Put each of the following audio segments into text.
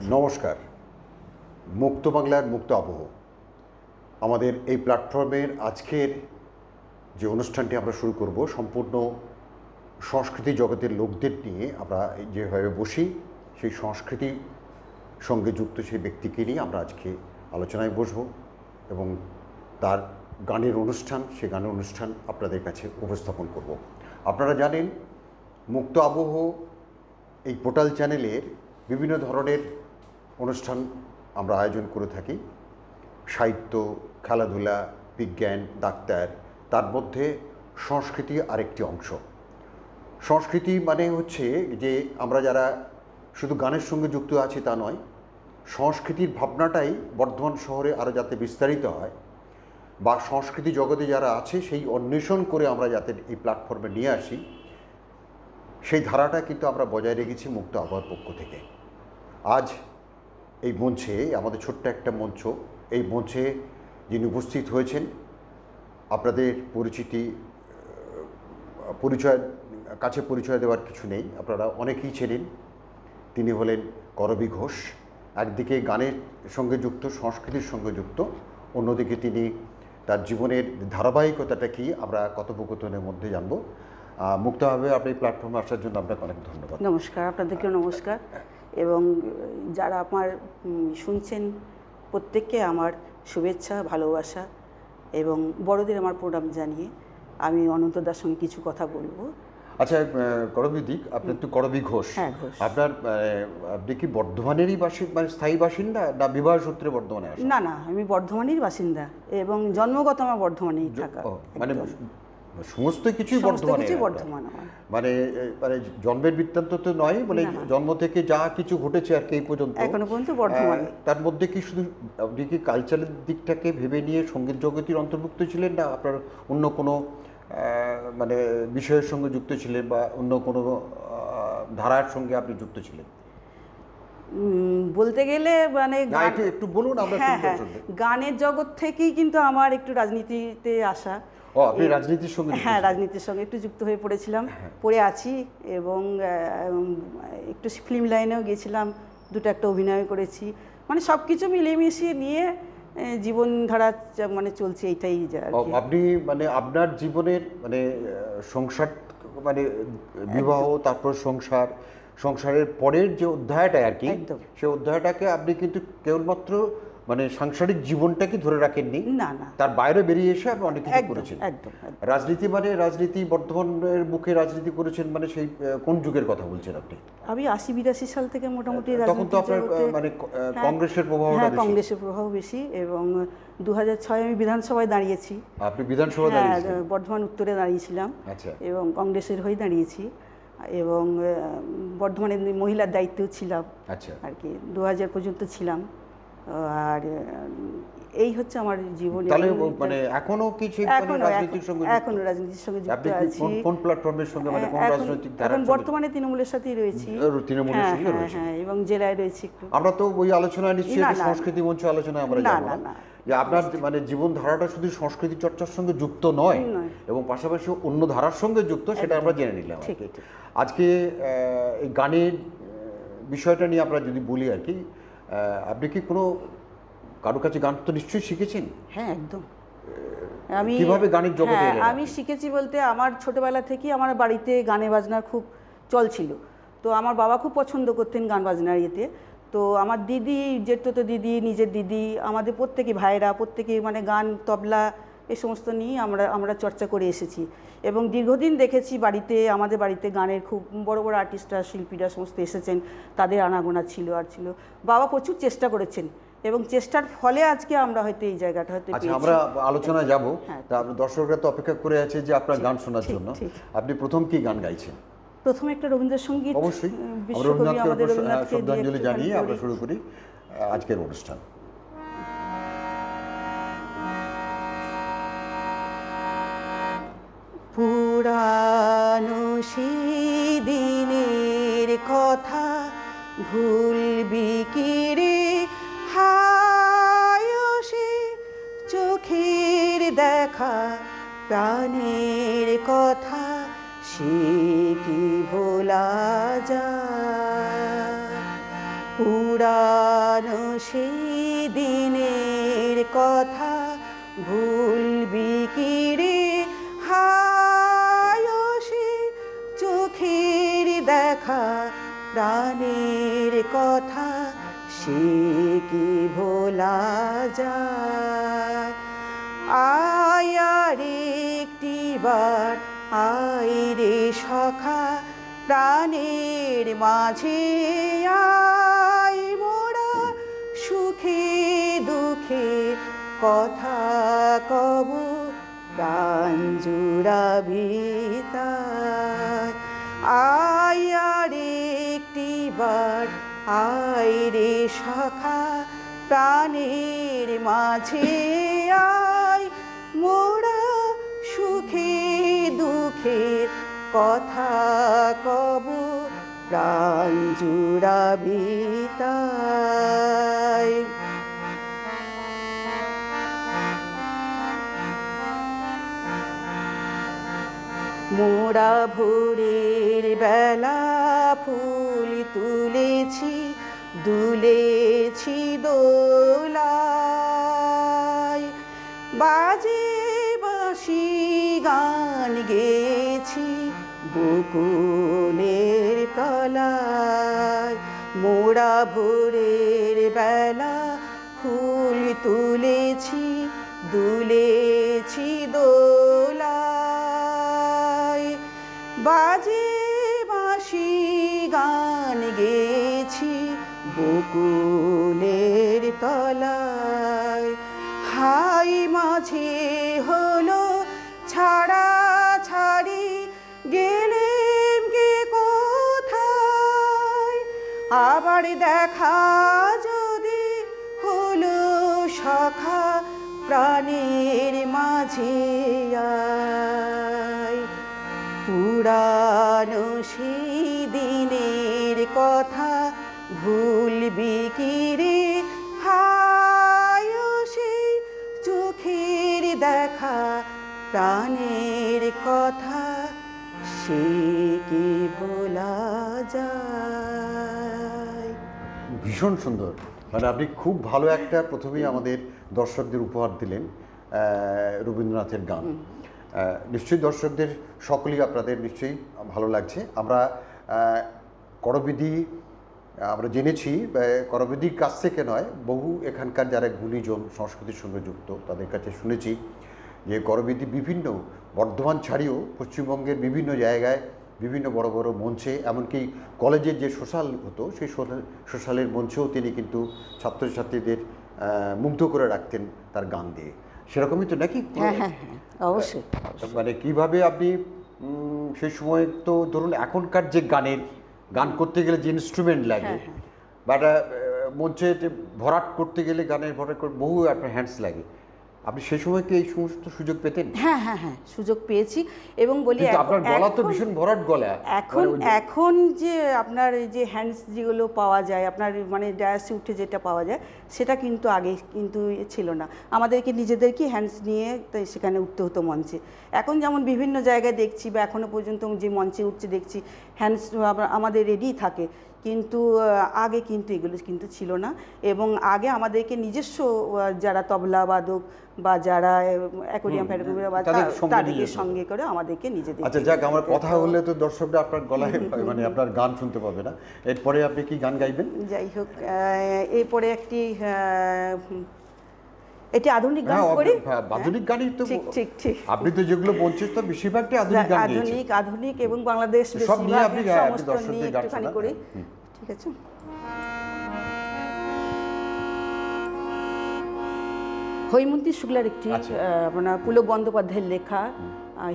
নমস্কার। মুক্ত বাংলার মুক্ত আবহ আমাদের এই প্ল্যাটফর্মের আজকের যে অনুষ্ঠানটি আমরা শুরু করব সম্পূর্ণ সংস্কৃতি জগতের লোকদের নিয়ে। আমরা যেভাবে বসি সেই সংস্কৃতি সঙ্গে যুক্ত সেই ব্যক্তিকে নিয়ে আমরা আজকে আলোচনায় বসব এবং তার গানের অনুষ্ঠান, সেই গানের অনুষ্ঠান আপনাদের কাছে উপস্থাপন করব। আপনারা জানেন মুক্ত আবহ এই পোর্টাল চ্যানেলের বিভিন্ন ধরনের অনুষ্ঠান আমরা আয়োজন করে থাকি। সাহিত্য, খেলাধুলা, বিজ্ঞান, ডাক্তার, তার মধ্যে সংস্কৃতি আরেকটি অংশ। সংস্কৃতি মানে হচ্ছে যে আমরা যারা শুধু গানের সঙ্গে যুক্ত আছি তা নয়, সংস্কৃতির ভাবনাটাই বর্ধমান শহরে আরও যাতে বিস্তারিত হয় বা সংস্কৃতি জগতে যারা আছে সেই অন্বেষণ করে আমরা যাতে এই প্ল্যাটফর্মে নিয়ে আসি, সেই ধারাটা কিন্তু আমরা বজায় রেখেছি মুক্ত আবহাওয়ার পক্ষ থেকে। আজ এই মঞ্চে, আমাদের ছোট্ট একটা মঞ্চ, এই মঞ্চে যিনি উপস্থিত হয়েছেন আপনাদের পরিচয় দেওয়ার কিছু নেই, আপনারা অনেকেই চেনেন। তিনি হলেন করবী ঘোষ। একদিকে গানের সঙ্গে যুক্ত, সংস্কৃতির সঙ্গে যুক্ত, অন্যদিকে তিনি তার জীবনের ধারাবাহিকতাটা কি আমরা কথোপকথনের মধ্যে জানব। মুক্তভাবে আপনি এই প্ল্যাটফর্মে আসার জন্য আপনাকে অনেক ধন্যবাদ। নমস্কার, আপনাদেরকেও নমস্কার। এবং যারা আমার শুনছেন প্রত্যেককে আমার শুভেচ্ছা, ভালোবাসা এবং বড়দের আমার প্রণাম জানিয়ে আমি অনন্তদার সঙ্গে কিছু কথা বলবো। আচ্ছা, করবীদি, আপনার তো করবী ঘোষ। হ্যাঁ, ঘোষ। আপনি কি বর্ধমানেরই মানে স্থায়ী বাসিন্দা না বিবাহ সূত্রে বর্ধমানে আসেন? না, আমি বর্ধমানেরই বাসিন্দা এবং জন্মগত আমার বর্ধমানেই থাকা। মানে সমস্ত কিছুই বর্ধমানে? মানে মানে জন্মের বৃত্তান্ত তো নয়, মানে জন্ম থেকে যা কিছু ঘটেছে আর কি এই পর্যন্ত, এখনো পর্যন্ত বর্ধমানে। তার মধ্যে কি শুধু আপনি কি কালচারের দিকটাকে ভেবে নিয়ে সঙ্গীত জগতের অন্তর্ভুক্ত ছিলেন, না আপনার অন্য কোনো মানে বিষয়ের সঙ্গে যুক্ত ছিলেন বা অন্য কোনো ধারার সঙ্গে আপনি যুক্ত ছিলেন? বলতে গেলে মানে একটু বলুন। হ্যাঁ, গানের জগৎ থেকেই কিন্তু আমার একটু রাজনীতিতে আসা। আপনি রাজনীতির সঙ্গে? হ্যাঁ, রাজনীতির সঙ্গে একটু যুক্ত হয়ে পড়েছিলাম, পড়ে আছি এবং একটু ফিল্ম লাইনেও গেছিলাম, দুটো একটা অভিনয় করেছি। মানে সব কিছু মিলিয়ে মিশিয়ে নিয়ে জীবনধারা মানে চলছে, এইটাই। আপনি মানে আপনার জীবনের মানে সংসার, মানে বিবাহ, তারপর সংসারের পরের যে অধ্যায়টা আর কি, সেই অধ্যায়টাকে আপনি কিন্তু কেবলমাত্র মানে সাংসারিক জীবনটাকে ধরে রাখেননি, না, তার বাইরে বেরিয়ে এসে আপনি অনেক কিছু করেছেন। রাজনীতি বর্ধমানের বুকে রাজনীতি করেছেন, মানে সেই কোন যুগের কথা বলছেন আপনি? আমি 80-82 সাল থেকে মোটামুটি তখন তো আপনার মানে কংগ্রেসের প্রভাব? হ্যাঁ, কংগ্রেসের প্রভাব বেশি। এবং 2006 আমি বিধানসভায় দাঁড়িয়েছি। আপনি বিধানসভায় দাঁড়িয়েছিলেন? বর্ধমান উত্তরে দাঁড়িয়েছিলাম। আচ্ছা। এবং কংগ্রেসের হয়ে দাঁড়িয়েছি এবং বর্ধমানের মহিলার দায়িত্বেও ছিলাম। আচ্ছা। আর কি 2000 পর্যন্ত ছিলাম। আর এই হচ্ছে আমার জীবনে। তাহলে মানে এখনো কি রাজনীতির সঙ্গে? এখনো রাজনীতির সঙ্গে যুক্ত আছি। কোন প্ল্যাটফর্মের সঙ্গে, মানে কোন রাজনৈতিক ধারা? এখন বর্তমানে তৃণমূলের সাথেই রয়েছি। তৃণমূলের সঙ্গে রয়েছে? হ্যাঁ, এবং জেলায় রয়েছি একটু। আমরা তো ওই আলোচনায় নিশ্চয়ই সংস্কৃতি মঞ্চ আলোচনায় আমরা যাব না, যে আপনার মানে জীবন ধারাটা শুধু সংস্কৃতি চর্চার সঙ্গে যুক্ত নয় এবং পাশাপাশি অন্য ধারার সঙ্গে যুক্ত, সেটা আমরা জেনে নিলাম। আজকে এই গানের বিষয়টা নিয়ে আমরা যদি বলি আর কি, আপনি কি কোনো কারো কাছে গান তো নিশ্চয়ই শিখেছেন? হ্যাঁ, একদম। আমি কিভাবে গানের জগতে এলেন? আমি শিখেছি বলতে, আমার ছোটবেলা থেকেই আমার বাড়িতে গানে বাজনার খুব চল ছিল। তো আমার বাবা খুব পছন্দ করতেন গান বাজনার ইয়েতে। তো আমার দিদি, জেঠতো দিদি, নিজের দিদি, আমাদের প্রত্যেকে ভাইরা প্রত্যেকে মানে গান, তবলা এই সমস্ত নিয়ে আমরা চর্চা করে এসেছি এবং দীর্ঘদিন দেখেছি আমাদের বাড়িতে গানের খুব বড় বড় আর্টিস্টরা, শিল্পীরা সমস্ত এসেছেন, তাদের আনাগোনা ছিল আর ছিল। বাবা প্রচুর চেষ্টা করেছেন এবং চেষ্টার ফলে আজকে আমরা হয়তো এই জায়গাটা হয়তো পেয়েছি। আমরা আলোচনায় যাব, তা দর্শকরা তো অপেক্ষা করে আছে যে আপনার গান শোনার জন্য। আপনি প্রথম কি গান গাইছেন? প্রথমে একটা রবীন্দ্রসঙ্গীত। অবশ্যই, রবীন্দ্রনাথকে শ্রদ্ধাঞ্জলি জানিয়ে আমরা শুরু করি আজকের অনুষ্ঠান। পুরানো সেই দিনের কথা ভুলবি কি রে, হায় সে চোখের দেখা, প্রাণের কথা সে কি ভোলা যায়। পুরানো সেই দিনের কথা ভুলবি কি রে, হায় সে চোখের দেখা প্রাণের কথা সে কি ভোলা যায়। আয় আর একটিবার আয় রে সখা প্রাণের মাঝে আয়, মোরা সুখে দুঃখে কথা কব প্রাণ জুড়াবি তাই। আয় আর একটিবার আয় রে সখা প্রাণের মাঝে আয়, মোরা সুখে দুঃখের কথা কব প্রাণ জুড়াবি তাই। মোরা ভোরের বেলা ফুল তুলেছি দুলেছি দোলায়, বাজে বাঁশি গান গেয়েছি বকুলের তলায়। মোরা ভোরের বেলা ফুল তুলেছি দুলেছি দোলায়, বাজে বাঁশি গান গেয়েছি বকুলের তলায়। হাই মাঝে হলো ছাড়া ছাড়ি গেলেম কে কোথায়, আবার দেখা যদি হলো সখা প্রাণের মাঝে আয়। পুরানো সেই দিনের কথা ভুলবি কি রে, হায় সেই চোখের দেখা প্রাণের কথা সে কি ভোলা যায়। ভীষণ সুন্দর, মানে আপনি খুব ভালো একটা প্রথমেই আমাদের দর্শকদের উপহার দিলেন রবীন্দ্রনাথের গান। নিশ্চয়ই দর্শকদের সকলেই আপনাদের নিশ্চয়ই ভালো লাগছে। আমরা করবিধি আমরা জেনেছি, করবিধির কাছ থেকে নয়, বহু এখানকার যারা গুণীজন সংস্কৃতির সঙ্গে যুক্ত তাদের কাছে শুনেছি যে করবিধি বিভিন্ন বর্ধমান ছাড়িয়েও পশ্চিমবঙ্গের বিভিন্ন জায়গায় বিভিন্ন বড় বড় মঞ্চে, এমনকি কলেজের যে সোশ্যাল হতো সেই সোশ্যালের মঞ্চেও তিনি কিন্তু ছাত্রছাত্রীদের মুগ্ধ করে রাখতেন তার গান দিয়ে। সেরকমই তো নাকি? হ্যাঁ হ্যাঁ হ্যাঁ, অবশ্যই। মানে কিভাবে আপনি সেই সময় তো ধরুন এখনকার যে গান করতে গেলে যে ইনস্ট্রুমেন্ট লাগে, বা মঞ্চে ভরাট করতে গেলে গানের ভরাট করতে বহু আপনার হ্যান্ডস লাগে, আপনি সেই সময় কি এই সমস্ত সুযোগ পেতেন? হ্যাঁ হ্যাঁ হ্যাঁ, সুযোগ পেয়েছি। এবং বলি আপনার গলা তো ভীষণ ভরাট গলা। এখন যে আপনার যে হ্যান্ডস যেগুলো পাওয়া যায়, আপনার মানে ডায়াসে উঠে যেটা পাওয়া যায় সেটা কিন্তু আগে কিন্তু ছিল না। আমাদেরকে নিজেদেরকে হ্যান্ডস নিয়ে সেখানে উঠতে হতো মঞ্চে। এখন যেমন বিভিন্ন জায়গায় দেখছি বা এখনও পর্যন্ত যে মঞ্চে উঠছে দেখছি হ্যান্ডস আমাদের রেডি থাকে, কিন্তু আগে কিন্তু এগুলো কিন্তু ছিল না। এবং আগে আমাদেরকে নিজস্ব যারা তবলা বাদক বা যারা অ্যাকোয়ারিয়াম তাদেরকে সঙ্গে করে আমাদেরকে নিজেদের। আচ্ছা যাক, আমার কথা হলে তো দর্শকরা আপনার গলায় মানে আপনার গান শুনতে পাবে না। এরপরে আপনি কি গান গাইবেন? যাই হোক, এরপরে এটি আধুনিক গান করি। আধুনিক গানই তো ঠিক ঠিক ঠিক। আপনি তো যেগুলো বলছেন তো বেশিরভাগটাই আধুনিক গান গেয়েছেন। আধুনিক এবং বাংলাদেশ সব নিয়ে আপনি সমস্ত নিয়ে দর্শকদের গান একটুখানি করি। ঠিক আছে। হৈমন্তী শুক্লার একটি আপনার পুলক বন্দ্যোপাধ্যায়ের লেখা,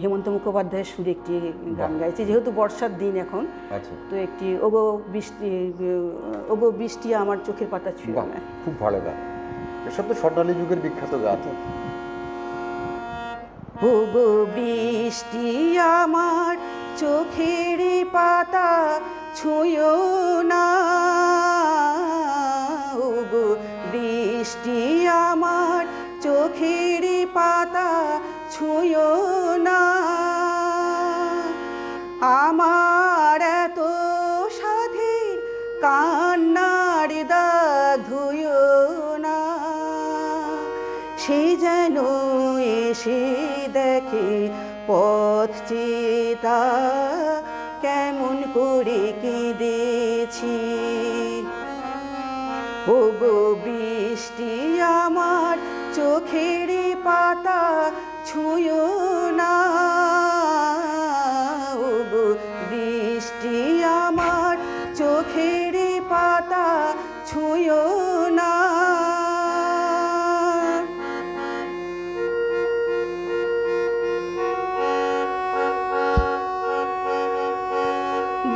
হেমন্ত মুখোপাধ্যায়ের সুরে একটি গান গাইছি, যেহেতু বর্ষার দিন এখন। তো একটি ওগো বৃষ্টি আমার চোখের পাতা ছুঁয়ে নেয়। খুব ভালো গান, এসব তো স্বর্ণালী যুগের বিখ্যাত গান। ওগো বৃষ্টি আমার চোখের পাতা ছুঁয়ো না, ওগো বৃষ্টি আমার চোখের পাতা ছুঁয়ো না, আমার এত সাধে কান্নার দা ধুয়ো না, সে যেন এসে দেখে পথ চেতা কেমন করে কেঁদেছি। ওগো বৃষ্টি আমার চোখের পাতা ছুঁয়ো না, ওগো বৃষ্টি আমার চোখের পাতা ছুঁয়ো না।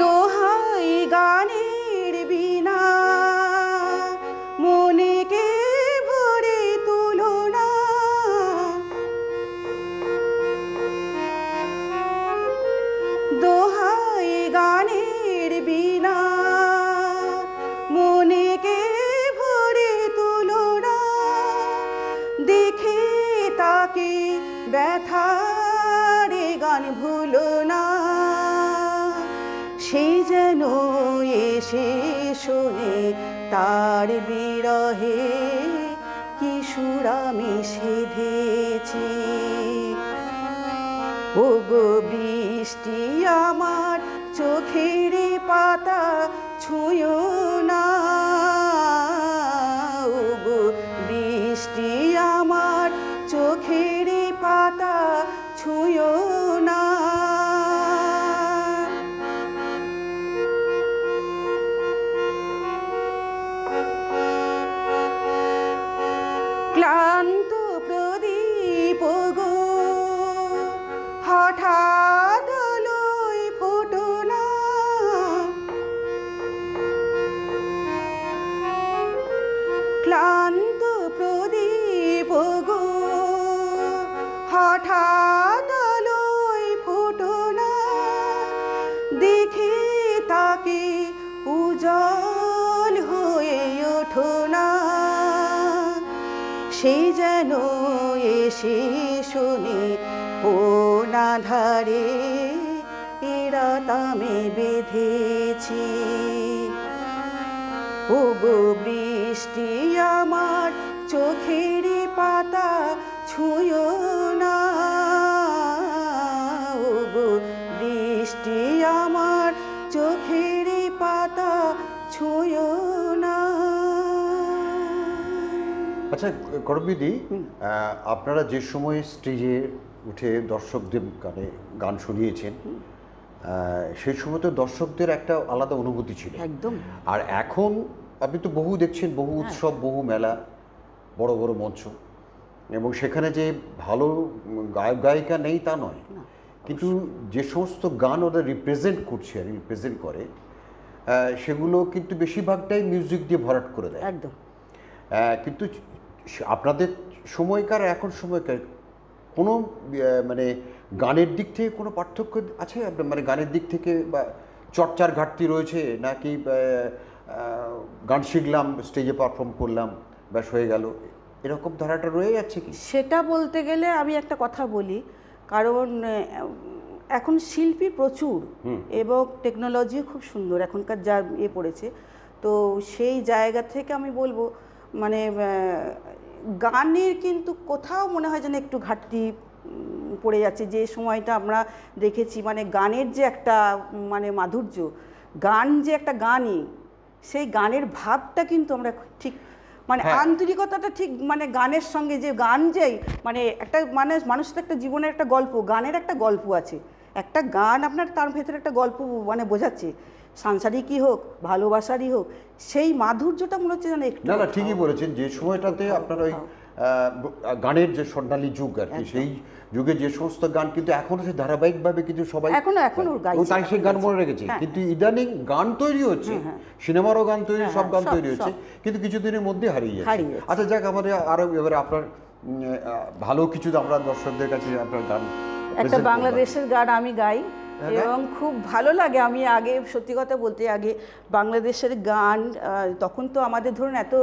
দোহাই গানের বিনা মনেকে ভরে তুলো না, দোহাই গানের বিনা মনেকে ভরে তুলো না, দেখে তাকে ব্যথারে গান ভুলো না, সে যেন এসে শোনে তার বিরহে কি সুর আমি সেধেছি। ওগো বৃষ্টি আমার চোখের পাতা ছুঁয়ো না, ওগো বৃষ্টি আমার চোখের পাতা ছুঁয়ো না। ক্লান্ত প্রদীপ গো হঠাৎ আলোয় ফোটো না, ক্লান্ত প্রদীপ গো হঠাৎ আলোয় ফোটো না, দেখে তাকে উজ্জ্বল হয়ে ওঠো না, সে যেন এসে শোনে কোন আধারে রাত আমি বেঁধেছি। ওগো বৃষ্টি আমার চোখের পাতা ছুঁয়ো না, ওগো বৃষ্টি আমার চোখের পাতা ছুঁয়ো না। আচ্ছা করবিদি, আপনারা যে সময় স্টেজে উঠে দর্শকদের গান শুনিয়েছেন, সেই সময় তো দর্শকদের একটা আলাদা অনুভূতি ছিল একদম। আর এখন আপনি তো বহু দেখছেন, বহু উৎসব, বহু মেলা, বড় বড় মঞ্চ, এবং সেখানে যে ভালো গায়ক গায়িকা নেই তা নয়, কিন্তু যে সমস্ত গান ওরা রিপ্রেজেন্ট করছে, রিপ্রেজেন্ট করে, সেগুলো কিন্তু বেশিরভাগটাই মিউজিক দিয়ে ভরাট করে দেয় একদম। কিন্তু আপনাদের সময়কার এখন সময়কার কোনো মানে গানের দিক থেকে কোনো পার্থক্য আছে আপনার, মানে গানের দিক থেকে বা চর্চার ঘাটতি রয়েছে, নাকি গান শিখলাম স্টেজে পারফর্ম করলাম ব্যাস হয়ে গেল, এরকম ধারাটা রয়ে যাচ্ছে কি? সেটা বলতে গেলে আমি একটা কথা বলি, কারণ এখন শিল্পী প্রচুর এবং টেকনোলজিও খুব সুন্দর এখনকার যা পড়েছে, তো সেই জায়গা থেকে আমি বলবো মানে গানের কিন্তু কোথাও মনে হয় যেন একটু ঘাটতি পড়ে যাচ্ছে। যে সময়টা আমরা দেখেছি মানে গানের যে একটা মানে মাধুর্য, গান যে একটা গানই, সেই গানের ভাবটা কিন্তু আমরা ঠিক মানে আন্তরিকতাটা ঠিক মানে গানের সঙ্গে যে গান যেই মানে একটা মানে মানুষের একটা জীবনের একটা গল্প, গানের একটা গল্প আছে, একটা গান আপনার তার ভেতরে একটা গল্প মানে বোঝাচ্ছে, সাংসারিকই হোক ভালোবাসারই হোক, সেই মাধুর্যটা মনে হচ্ছে যেন একটু। না ঠিকই বলেছেন, যে সময়টাতে আপনার ওই গানের যে স্বর্ণালী যুগ আর কি, সেই যুগে যে সমস্ত গান কিন্তু এখনো সেই ধারাবাহিকভাবে কিন্তু সবাই এখনো গাইছে, তাই সেই গান মনে রেখেছে। কিন্তু ইদানিং গান তৈরি হচ্ছে, সিনেমারও গান তৈরি, সব গান তৈরি হচ্ছে, কিন্তু কিছুদিনের মধ্যে হারিয়ে যাচ্ছে। আচ্ছা যাক, আমাদের আরো এবারে আপনার ভালো কিছু আমরা দর্শকদের কাছে আপনার গান, একটা বাংলাদেশের গান আমি গাই এবং খুব ভালো লাগে। আমি আগে সত্যি কথা বলতে আগে বাংলাদেশের গান, তখন তো আমাদের ধরুন এত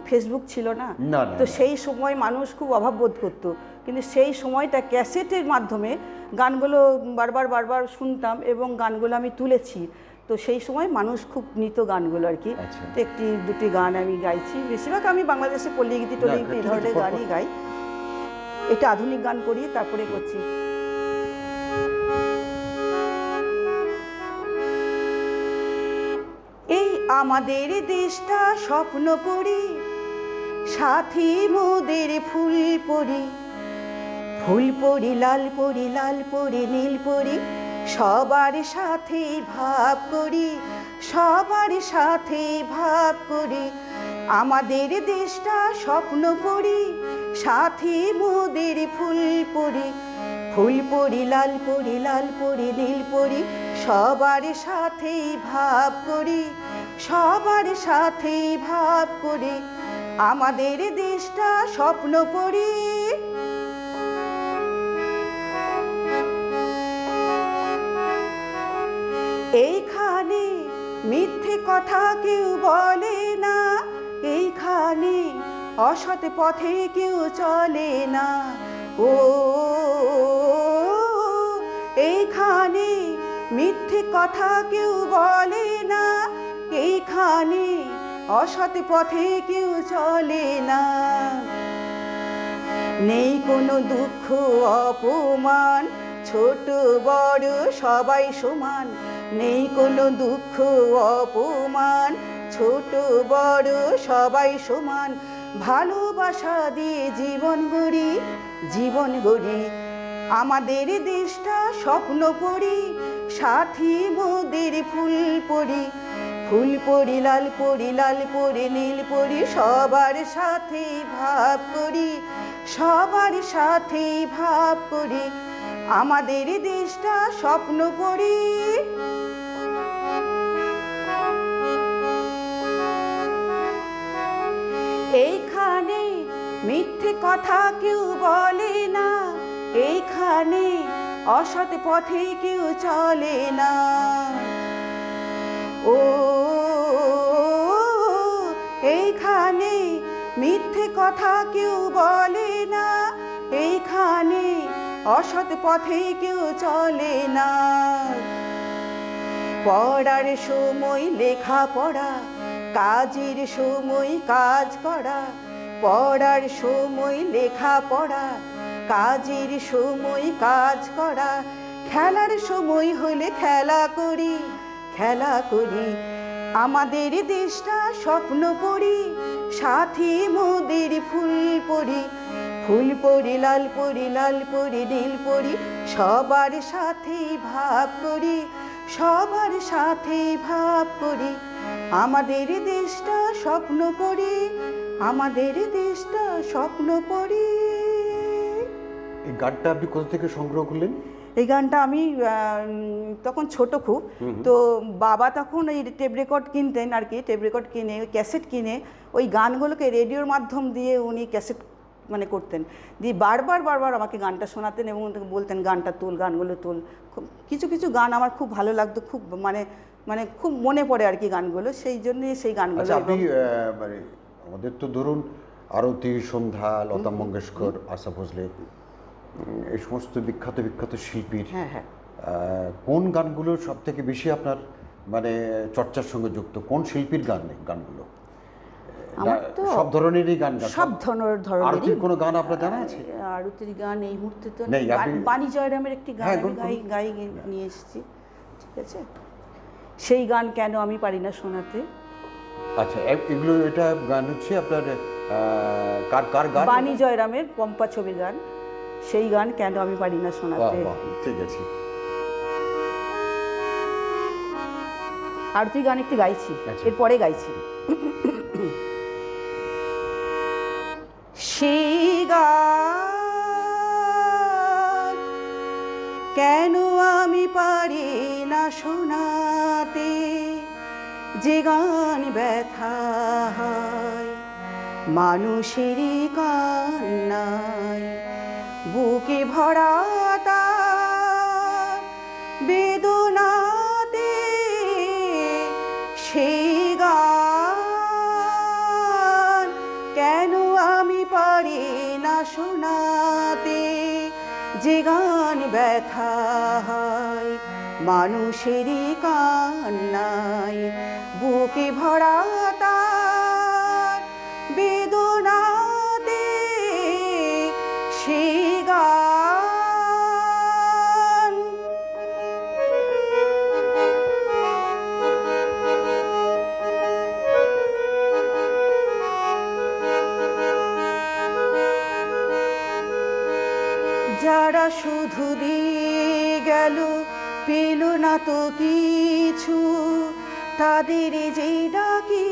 ফেসবুক ছিল না, তো সেই সময় মানুষ খুব অভাব বোধ করতো, কিন্তু সেই সময়টা ক্যাসেটের মাধ্যমে গানগুলো বারবার শুনতাম এবং গানগুলো আমি তুলেছি। তো সেই সময় মানুষ খুব নিত গানগুলো আর কি। আচ্ছা। তো একটি দুটি গান আমি গাইছি, বেশিরভাগ আমি বাংলাদেশে পল্লী গীতি টল্লী গীতি এই ধরনের গানই গাই। এটা আধুনিক গান করি তারপরে করছি। এই আমাদের দেশটা স্বপ্ন পড়ি, সাথী মোদের ফুল পড়ি, ফুল পড়ি লাল পড়ি, লাল পড়ি নীল পড়ি, সবার সাথে ভাব করি, সবার সাথে ভাব করি। আমাদের দেশটা স্বপ্ন পড়ি, সাথী মোদের ফুল পড়ি, ফুল পড়ি লাল পড়ি, লাল পড়ি নীল পড়ি, সবার সাথে ভাব করি, সবার সাথে ভাব করি। আমাদের দেশটা স্বপ্ন পড়ি। এইখানে মিথ্যে কথা কেউ বলে না, এইখানে অসৎ পথে কেউ চলে না। ও এইখানে মিথ্যে কথা কেউ বলে না, এইখানে অসৎ পথে কেউ চলে না। নেই কোনো দুঃখ অপমান, ছোট বড় সবাই সমান। নেই কোনো দুঃখ অপমান, ছোট বড় সবাই সমান। ভালোবাসা দিয়ে জীবন গড়ি, জীবন গড়ি। আমাদের দেশটা স্বপ্ন পড়ি, সাথী মোদের ফুল পড়ি, ফুল পড়ি লাল পড়ি, লাল পড়ি নীল পড়ি, সবার সাথে ভাব করি, সবার সাথে ভাব করি। আমাদের দেশটা স্বপ্ন পড়ি। এইখানে মিথ্যে কথা কেউ বলে না, এইখানে অসৎ পথে কেউ চলে না। ও এইখানে মিথ্যে কথা কেউ বলে না, এইখানে অসৎ পথে কেউ চলে না। পড়ার সময় লেখা পড়া, কাজের সময় কাজ করা। পড়ার সময় লেখা পড়া, কাজের সময় কাজ করা। খেলার সময় হলে খেলা করি, খেলা করি। আমাদের দেশটা স্বপ্ন পড়ি, সাথী মোদের ফুল পড়ি, ফুল পড়ি লাল পড়ি, লাল পড়ি নীল পড়ি, সবার সাথে ভাব করি, সবার সাথে ভাব করি। আমাদের দেশটা স্বপ্ন পড়ি, আমাদের দেশটা স্বপ্ন পড়ি। এই গানটা আপনি কোথা থেকে সংগ্রহ করলেন? এই গানটা আমি তখন ছোট খুব, তো বাবা তখন ওই টেপ রেকর্ড কিনতেন আর কি, টেপ রেকর্ড কিনে ওই ক্যাসেট কিনে ওই গানগুলোকে রেডিওর মাধ্যম দিয়ে উনি ক্যাসেট মানে করতেন, দিয়ে বারবার বারবার আমাকে গানটা শোনাতেন এবং বলতেন গানটা তোল, গানগুলো তোল। কিছু কিছু গান আমার খুব ভালো লাগতো, খুব মানে মানে খুব মনে পড়ে আর কি গানগুলো, সেই জন্যই সেই গানগুলো। আচ্ছা, আপনি মানে আমাদের তো ধরুন আরতি, সন্ধ্যা, লতা মঙ্গেশকর, আশা ভোসলে, এই সমস্ত বিখ্যাত বিখ্যাত শিল্পীর হ্যাঁ হ্যাঁ কোন গানগুলো সব থেকে বেশি আপনার মানে চর্চার সঙ্গে যুক্ত? কোন শিল্পীর গানগুলো? আমার তো সব ধরনেরই গান, সব ধরনেরই। আরতির কোনো গান আপনার জানা আছে? আরতির গান এই মুহূর্তে তো নেই। বাণী জয়রামের একটি গান আমি গাই নিয়ে এসেছি, ঠিক আছে? সেই গান কেন আমি পারি না শোনাতে। আচ্ছা, এগুলো এটা গান হচ্ছে আপনার কার গান? বাণী জয়রামের পম্পা ছবির গান, সেই গান কেন আমি পারি না শোনাতে। ঠিক আছে। আরতি গান একটি গাইছি, এরপরে গাইছি। সেই গান কেন আমি পারি না শোনাতে, যে গান ব্যথা হয় মানুষেরই কান্নায়, বুকে ভরা তার বেদনাতে। সেই গান কেন আমি পারি না শোনাতে, যে গান ব্যথা হয় মানুষেরই কান্নায় বুকে ভরা তার বেদনাতে সেই গান। যারা শুধু দিয়ে গেল পেল না তো কিছু, তাদের যেই ডাকি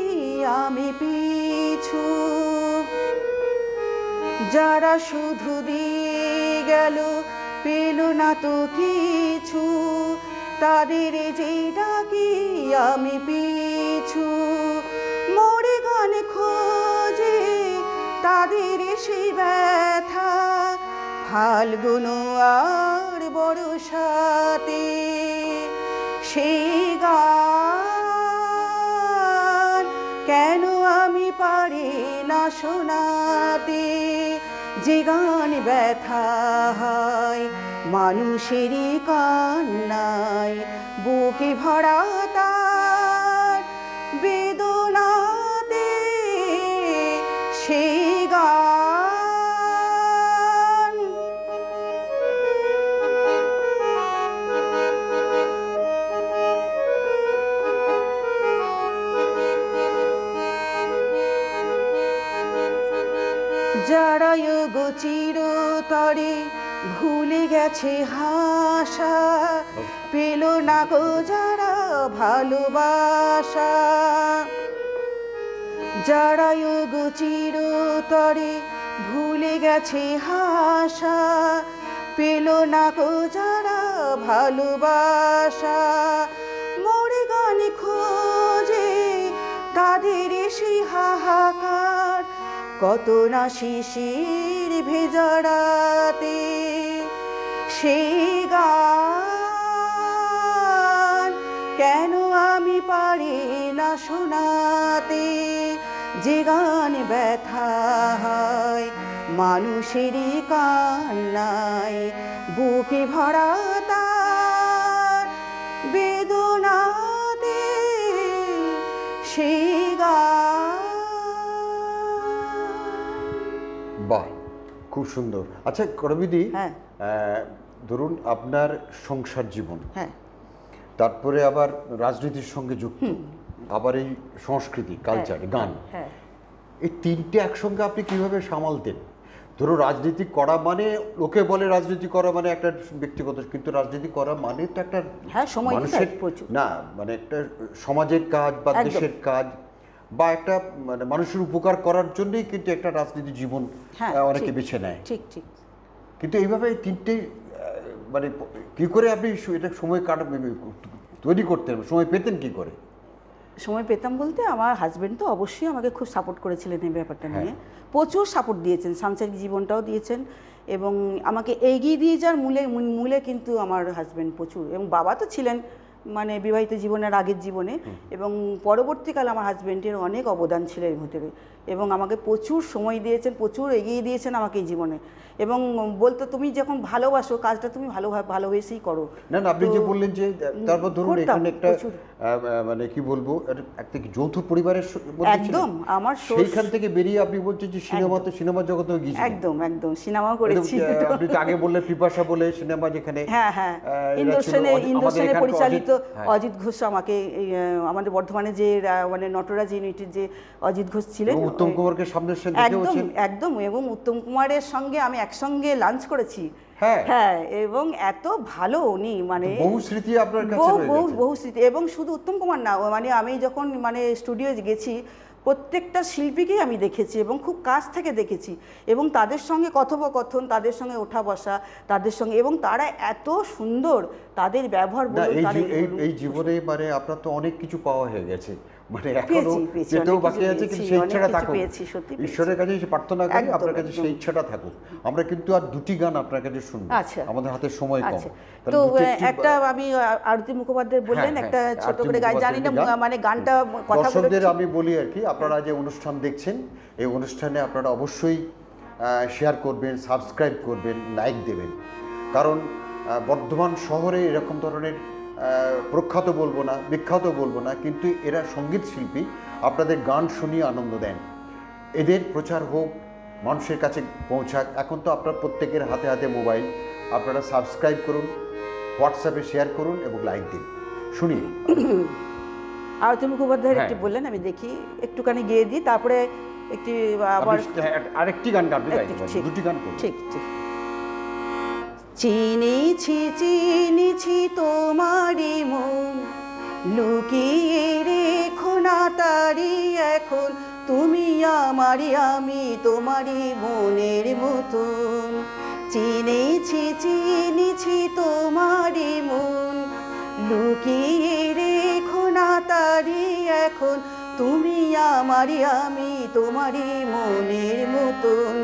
আমি পিছু। যারা শুধু দিয়ে গেল পেল না তো কিছু, তাদের যেই ডাকি আমি পিছু। মোরে গান খোঁজে তাদের সেই ব্যথা, ফাল্গুন আর বর্ষাতে সেই গান কেন আমি পারি না শোনাতে। যে গান ব্যথা হয় মানুষেরই কান্নায় বুকে ভরা তার বেদনাতে সেই গান। যারা গো চিরতরে ভুলে গেছে হাসা, পেল না গো যারা ভালোবাসা। যারা গো চিরতরে ভুলে গেছে হাসা, পেল না গো যারা ভালোবাসা। মোরে গানে খোঁজে তাদের সেই হাহাকার, কত না শিশির ভেজা রাতে সেই গান কেন আমি পারি না শোনাতে। যে গান ব্যথা হয় মানুষেরই কান্নায় বুকে ভরা তার বেদনাতে সেই গান। বাহ, খুব সুন্দর। আচ্ছা করবিদি, হ্যাঁ ধরুন আপনার সংসার জীবন, হ্যাঁ তারপরে আবার রাজনীতির সঙ্গে যুক্ত, আবার এই সংস্কৃতি কালচার গান, হ্যাঁ এই তিনটে একসঙ্গে আপনি কিভাবে সামালতেন? ধরো রাজনীতি করা মানে, লোকে বলে রাজনীতি করা মানে একটা ব্যক্তিগত, কিন্তু রাজনীতি করা মানে তো একটা হ্যাঁ সময় দিতে মানুষের হয় প্রচুর। না, মানে একটা সমাজের কাজ বা একদম। দেশের কাজ বা একটা মানে মানুষের উপকার করার জন্যই কিন্তু একটা রাজনীতি জীবন হ্যাঁ, অনেকে ঠিক। বেছে নেয়। ঠিক ঠিক। কিন্তু এইভাবে এই তিনটে মানে কি করে আপনি এটা সময় তৈরি করতেন, সময় পেতেন কি করে? সময় পেতাম বলতে আমার হাজবেন্ড তো অবশ্যই আমাকে খুব সাপোর্ট করেছিলেন এই ব্যাপারটা হ্যাঁ। নিয়ে, প্রচুর সাপোর্ট দিয়েছেন, সাংসারিক জীবনটাও দিয়েছেন এবং আমাকে এগিয়ে দিয়ে যাওয়ার মূলে কিন্তু আমার হাজবেন্ড প্রচুর, এবং বাবা তো ছিলেন মানে বিবাহিত জীবনের আগের জীবনে, এবং পরবর্তীকালে আমার হাজবেন্ডের অনেক অবদান ছিল এর ভিতরে, এবং আমাকে প্রচুর সময় দিয়েছেন, প্রচুর এগিয়ে দিয়েছেন আমাকে এই জীবনে, এবং বলতো তুমি যখন ভালোবাসো কাজটা তুমি ভালোবেসেই করো। না না, আপনি যে বললেন যে তারপর ধরুন করতাম, এখানে একটা প্রচুর। মানে কি বলবো, একটা কি যৌথ পরিবারের মধ্যে ছিলেন? একদম, আমার সেইখান থেকে বেরিয়ে আপনি বলছেন যে সিনেমা জগতেও গিয়েছিলেন। একদম একদম, সিনেমাও করেছি। আপনি তো আগে বললেন পিপাসা বলে সিনেমা, যেখানে হ্যাঁ হ্যাঁ, ইন্দোর সেনে পরিচালিত অজিত ঘোষ আমাকে আমাদের বর্ধমানে যে মানে নটরাজ ইউনিটের যে অজিত ঘোষ ছিলেন, উত্তম কুমারকে সামনে একদম একদম, এবং উত্তম কুমারের সঙ্গে আমি একসঙ্গে লাঞ্চ করেছি। হ্যাঁ হ্যাঁ, এবং এত ভালো উনি, মানে বহু স্মৃতি আপনার কাছে রয়ে গেছে। বহু স্মৃতি, এবং শুধু উত্তম কুমার না, মানে আমি যখন মানে স্টুডিও গেছি প্রত্যেকটা শিল্পীকেই আমি দেখেছি এবং খুব কাছ থেকে দেখেছি, এবং তাদের সঙ্গে কথোপকথন, তাদের সঙ্গে ওঠা বসা, তাদের সঙ্গে, এবং তারা এত সুন্দর, তাদের ব্যবহার বলুন, এই জীবনে মানে আপনার তো অনেক কিছু পাওয়া হয়ে গেছে, মানে এখনো যেতেও বাকি আছে, কিন্তু সেই ইচ্ছাটা থাকুক, ঈশ্বরের কাছে প্রার্থনা করি আপনার কাছে সেই ইচ্ছাটা থাকুক। আমরা কিন্তু আর দুটি গান আপনার কাছে শুনবো, আমাদের হাতে সময় কম। তো একটা আমি আরতি মুখোপাধ্যায় বললেন একটা ছোট করে গান, জানি না মানে গানটা দর্শকদের আমি বলি আর কি, আপনারা যে অনুষ্ঠান দেখছেন এই অনুষ্ঠানে আপনারা অবশ্যই শেয়ার করবেন, সাবস্ক্রাইব করবেন, লাইক দেবেন, কারণ বর্ধমান শহরে এরকম ধরনের প্রখ্যাত বলবো না, বিখ্যাত বলবো না, কিন্তু এরা সঙ্গীত শিল্পী, আপনাদের গান শুনিয়ে আনন্দ দেন। এদের প্রচার হোক, মানুষের কাছে পৌঁছাক। এখন তো আপনার প্রত্যেকের হাতে হাতে মোবাইল, আপনারা সাবস্ক্রাইব করুন, হোয়াটসঅ্যাপে শেয়ার করুন এবং লাইক দিন। শুনি আরতি মুখোপাধ্যায়ের হ্যাঁ। একটি বললেন, আমি দেখি একটুখানি গেয়ে দিই, তারপরে একটি আবার আরেকটি গান আপনি গাইতে পারেন, ঠিক, দুটি গান করুন। ঠিক ঠিক। চিনেছি চিনেছি তোমারই মন, লুকিয়ে রেখো না তারি এখন, তুমি আমারই আমি তোমারই মনের মতন। চিনেছি চিনেছি তোমারই মন, লুকিয়ে রেখো না তারি এখন, তুমি আমারই আমি তোমারই মনের মতন।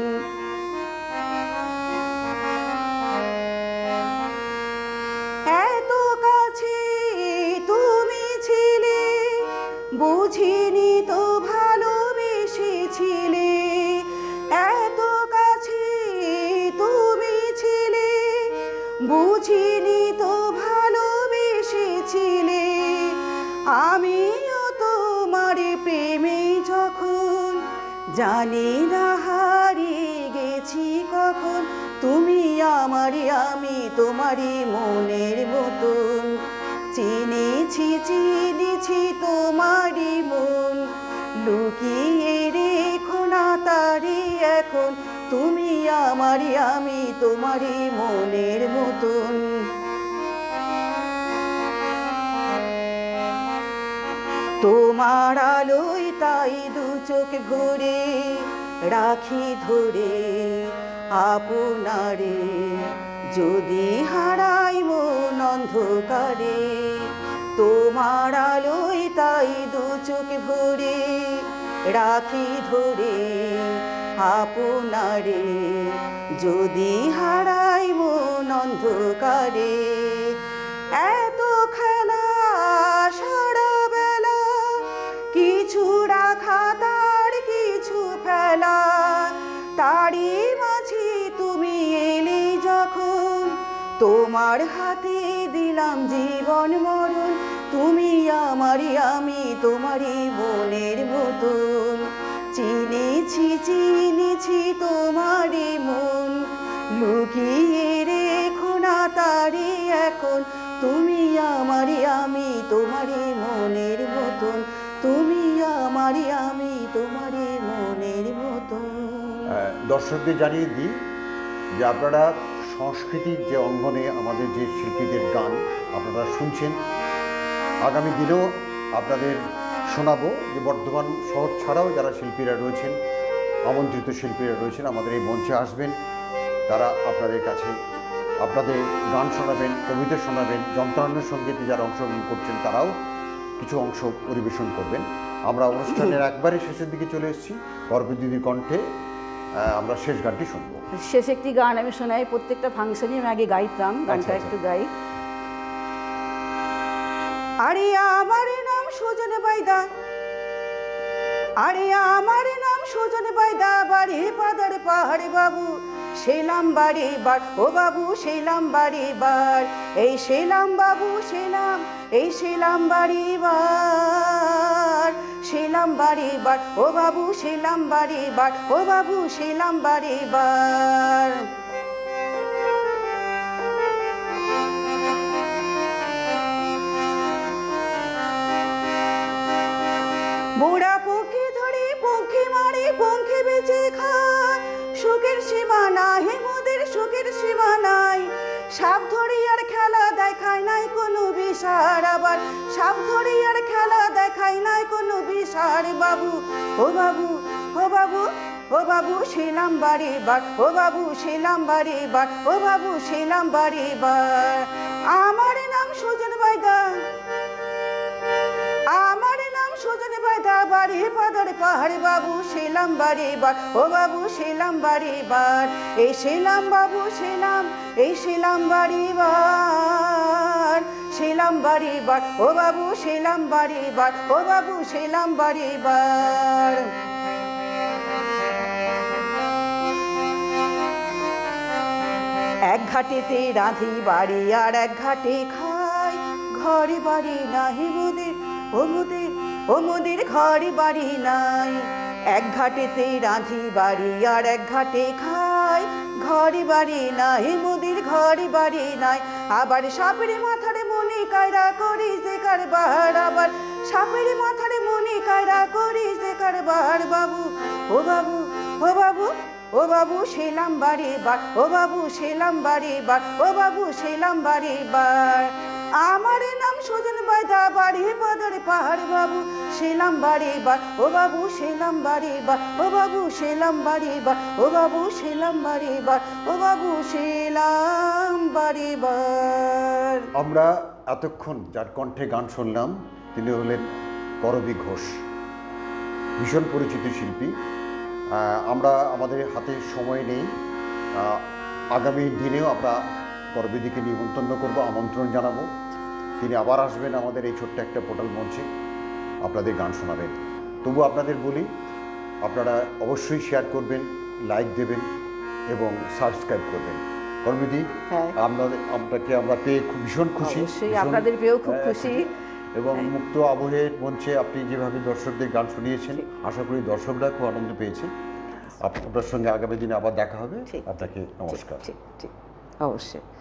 এত কাছে তুমি ছিলে, বুঝিনি তো ভালোবেসেছিলে। এত কাছে তুমি ছিলে, বুঝিনি তো ভালোবেসেছিলে। আমিও তোমার প্রেমে যখন, জানি না হারিয়ে গেছি কখন, তুমি আমারই আমি তোমারই মনের মতন। চিনেছি চিনেছি তোমারই মন, লুকিয়ে রেখো না তারি এখন, তুমি আমারই আমি তোমারই মনের মতন। তোমার আলোয় তাই দু চোখ ভরে রাখি ধরে আপনারে, যদি হারাই মন অন্ধকারে। তোমার আলোয় তাই দু চোখ ভরে রাখি ধরে আপনারে, যদি হারাই মন অন্ধকারে। এত খেলা সারা বেলা, কিছু রাখা তার কিছু ফেলা, তারই মাঝে তুমি এলে যখন, তোমার হাতে দিলাম জীবন মরণ, তুমি আমারই আমি তোমারই মনের মতন। চিনেছি চিনেছি তোমারই মন, লুকিয়ে রেখো না তারি এখন, তুমি আমারই আমি তোমারই মনের মতন, তুমি আমারই আমি তোমারই মনের মতন। দর্শকদের জানিয়ে দিই যে আপনারা সংস্কৃতির যে অঙ্গনে আমাদের যে শিল্পীদের গান আপনারা শুনছেন, আগামী দিনেও আপনাদের শোনাবো যে বর্ধমান শহর ছাড়াও যারা শিল্পীরা রয়েছেন, আমন্ত্রিত শিল্পীরা রয়েছেন, আমাদের এই মঞ্চে আসবেন। তারা আপনাদের কাছে আপনাদের গান শোনাবেন, কবিতা শোনাবেন। যন্ত্রাংশ সঙ্গীতে যারা অংশগ্রহণ করছেন তারাও কিছু অংশ পরিবেশন করবেন। আমরা অনুষ্ঠানের একবারে শেষের দিকে চলে এসেছি। গর্বদিদির কণ্ঠে আমরা শেষ গানটি শুনবো। শেষ একটি গান আমি শোনাই, প্রত্যেকটা ফাংশনে আমি আগে গাইতাম, গানটা একটু গাই। আরে আমার নাম সুজন বাইদা, আরে আমার নাম সুজন বাইদা, বাড়ি পাদার পাহাড় বাবু, সেলাম বাড়ি বার, ও বাবু সেলাম বাড়ি বার, এই সেলাম বাবু সেলাম, এই সেলাম বাড়ি বার, সেলাম বাড়ি বার, ও বাবু সেলাম বাড়ি বার, ও বাবু সেলাম বাড়ি বার। বুড়া পক্ষী ধরে পক্ষী মারে পক্ষী বেঁচে খায়, সুখের সীমা নাই মোদের সুখের সীমা নাই। সাপ ধরি আর খেলা দেখায় নাই কোনো বিষার, আবার সাপ ধরি আর খেলা দেখায় নাই কোনো বিষার। বাবু ও বাবু, ও বাবু, ও বাবু সেলাম বাড়ি বার, ও বাবু সেলাম বাড়ি বার, ও বাবু সেলাম বাড়ি বার। আমার নাম সুজন বাইদা, আমার নাম সুজন বাইদা, বাড়ি পাদার পাহাড় বাবু সেলাম বাড়ি বার, ও বাবু সেলাম বাড়ি বার, এই সেলাম বাবু সেলাম, এই সেলাম বাড়ি বার, সেলাম বাড়ি বার, ও বাবু সেলাম বাড়ি বার, ও বাবু সেলাম বাড়ি বার। এক ঘাটেতে রাঁধি বাড়ি আর এক ঘাটে খাই, ঘরে বাড়ি নাই মোদের, ও মোদের, ও মোদের ঘরে বাড়ি নাই। এক ঘাটেতে রাঁধি বাড়ি আর এক ঘাটে খাই, ঘরে বাড়ি নাই মোদের, ঘরে বাড়ি নাই। আবার সাপের মাথারে মনে কায়রা করি যে কারবার, আবার সাপের মাথারে মনে কায়রা করি যে কারবার। বাবু, ও বাবু, ও বাবু, ও বাবু সেলাম বাড়ি বার, ও বাবু সেলাম বাড়ি বার, ও বাবু সেলাম বাড়ি বার। আমার নাম সুজন বাইদা, বাড়ি বাজার পাহাড়। বাবু সেলাম বাড়ি বার, ও বাবু সেলাম বাড়ি বার, ও বাবু সেলাম বাড়ি বার, ও বাবু সেলাম বাড়ি বার, ও বাবু সেলাম বাড়ি বার। আমরা এতক্ষণ যার কণ্ঠে গান শুনলাম তিনি হলেন করবী ঘোষ, ভীষণ পরিচিত শিল্পী। আমরা আমাদের হাতে সময় নেই, আগামী দিনেও আমরা করবীদিকে নিমন্ত্রণ করব, আমন্ত্রণ জানাবো। তিনি আবার আসবেন আমাদের এই ছোট্ট একটা পোর্টাল মঞ্চে, আপনাদের গান শোনাবেন। তবু আপনাদের বলি, আপনারা অবশ্যই শেয়ার করবেন, লাইক দেবেন এবং সাবস্ক্রাইব করবেন। করবীদি, হ্যাঁ, আপনাকে আমরা পেয়ে খুব ভীষণ খুশি, অবশ্যই আপনাদের পেয়েও খুব খুশি। এবং মুক্ত আবহের মঞ্চে আপনি যেভাবে দর্শকদের গান শুনিয়েছেন, আশা করি দর্শকরা খুব আনন্দ পেয়েছে। আপনার সঙ্গে আগামী দিনে আবার দেখা হবে। আপনাকে নমস্কার। ঠিক ঠিক, অবশ্যই।